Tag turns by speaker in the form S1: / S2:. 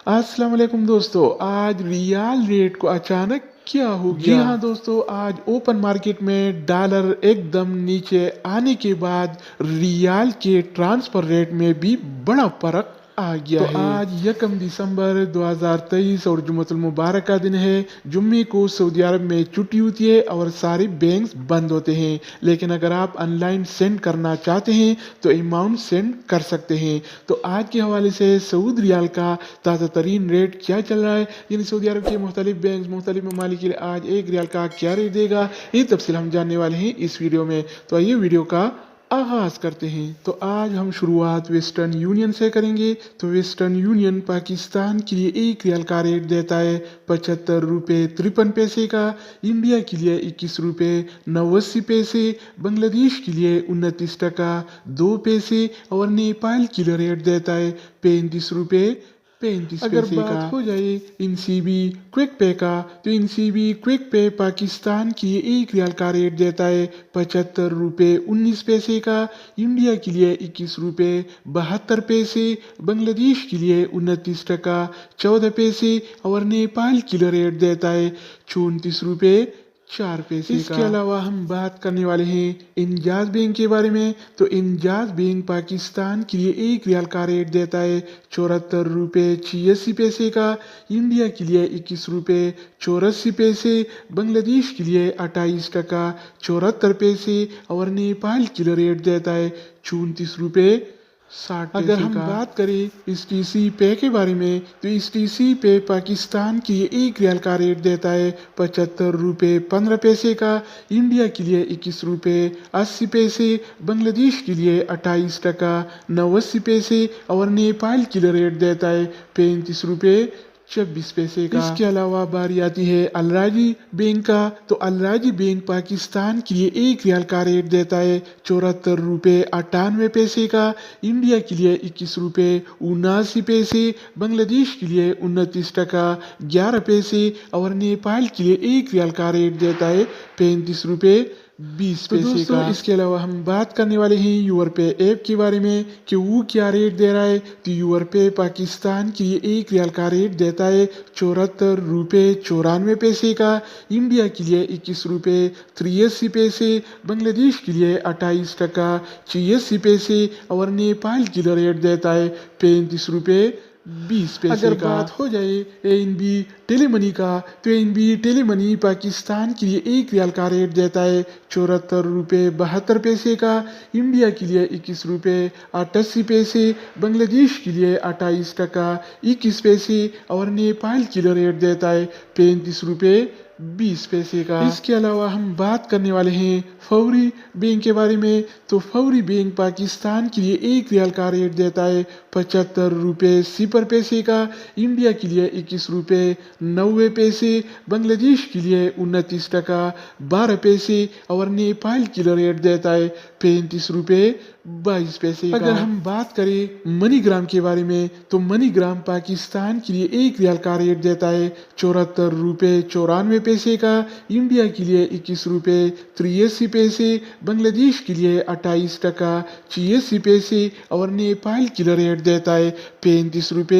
S1: अस्सलाम वालेकुम दोस्तों, आज रियाल रेट को अचानक क्या हो गया? जी हाँ दोस्तों, आज ओपन मार्केट में डॉलर एकदम नीचे आने के बाद रियाल के ट्रांसफर रेट में भी बड़ा फर्क आ गया है। आज 1 दिसंबर 2023 और जुम्मतुल मुबारक का दिन है। जुम्मे को सऊदी अरब में छुट्टी होती है और सारे बैंक्स बंद होते हैं। लेकिन अगर आप ऑनलाइन सेंड करना चाहते हैं तो अमाउंट सेंड कर सकते हैं। तो आज के हवाले से सऊदी रियाल का ताज़ा तरीन रेट क्या चल रहा है, यानी सऊदी अरब के मुख्तलिफ बैंक मुख्तलिफ ममालिक के लिए आज एक रियाल का क्या रेट देगा, ये तफसील हम जानने वाले हैं इस वीडियो में। तो आइए वीडियो का आगाज करते हैं। तो आज हम शुरुआत वेस्टर्न यूनियन से करेंगे। तो वेस्टर्न यूनियन पाकिस्तान के लिए एक रियाल का रेट देता है 75 रुपये 53 पैसे का, इंडिया के लिए 21 रुपये 89 पैसे, बांग्लादेश के लिए 29 टका 2 पैसे और नेपाल के लिए रेट देता है 35 रुपये 35 अगर बात हो जाए इनसीबी क्विक पे का, तो इनसीबी क्विक पे पाकिस्तान की एक रियाल का रेट देता है 75 रुपये 19 पैसे का, इंडिया के लिए 21 रुपये 72 पैसे, बांग्लादेश के लिए 29 टका 14 पैसे और नेपाल के लिए रेट देता है 34 रुपये 4 पैसे का। इसके अलावा हम बात करने वाले हैं इंजाज बैंक के बारे में। तो इंजाज बैंक पाकिस्तान के लिए एक रियाल का रेट देता है 74 रुपये 86 पैसे का, इंडिया के लिए 21 रुपये 84 पैसे, बांग्लादेश के लिए 28 टका 74 पैसे और नेपाल के लिए रेट देता है 34 रुपये 60 पैसे। अगर हम बात करें इस टीसी पे के बारे में, तो इस टीसी पे पाकिस्तान के लिए एक रियाल का रेट देता है 75 रुपये 15 पैसे का, इंडिया के लिए 21 रुपये 80 पैसे, बांग्लादेश के लिए 28 टका 89 पैसे और नेपाल के लिए रेट देता है 35 रुपये 26 पैसे का। इसके अलावा बारी आती है अलराजी बैंक का। तो अलराजी बैंक पाकिस्तान के लिए एक रियाल का रेट देता है 74 रुपये 98 पैसे का, इंडिया के लिए 21 रुपये 79 पैसे, बांग्लादेश के लिए 29 टका 11 पैसे और नेपाल के लिए एक रियाल का रेट देता है 35 रुपये 20 पैसे का। इसके अलावा हम बात करने वाले हैं यूर पे ऐप के बारे में कि वो क्या रेट दे रहा है। तो यूर पे पाकिस्तान के लिए एक रियाल का रेट देता है 74 रुपये 94 पैसे का, इंडिया के लिए 21 रुपये 83 पैसे, बांग्लादेश के लिए 28 टका 86 पैसे और नेपाल के लिए रेट देता है 35 रुपये 20 पैसे अगर का। बात हो जाए एनबी टेलीमनी का, तो एनबी टेलीमनी पाकिस्तान के लिए एक रियाल का रेट देता है 74 रुपये 72 पैसे का, इंडिया के लिए 21 रुपये 88 पैसे, बांग्लादेश के लिए 28 टका 21 पैसे और नेपाल के लिए रेट देता है 35 रुपये 20 पैसे का। इसके अलावा हम बात करने वाले हैं फौरी बैंक के बारे में। तो फौरी बैंक पाकिस्तान के लिए एक रियाल का रेट देता है 75 रुपये 0 पैसे का, इंडिया के लिए 21 रुपये 90 पैसे, बांग्लादेश के लिए 29 टका 12 पैसे और नेपाल के लिए रेट देता है 35 रुपये 22 पैसे का। अगर हम बात करें मनीग्राम के बारे में, तो मनीग्राम पाकिस्तान के लिए एक रियाल का रेट देता है 74 रुपये 94 पैसे का, इंडिया के लिए 21 रुपये 83 पैसे, बांग्लादेश के लिए 28 टका 86 पैसे और नेपाल के लिए रेट देता है 35 रुपये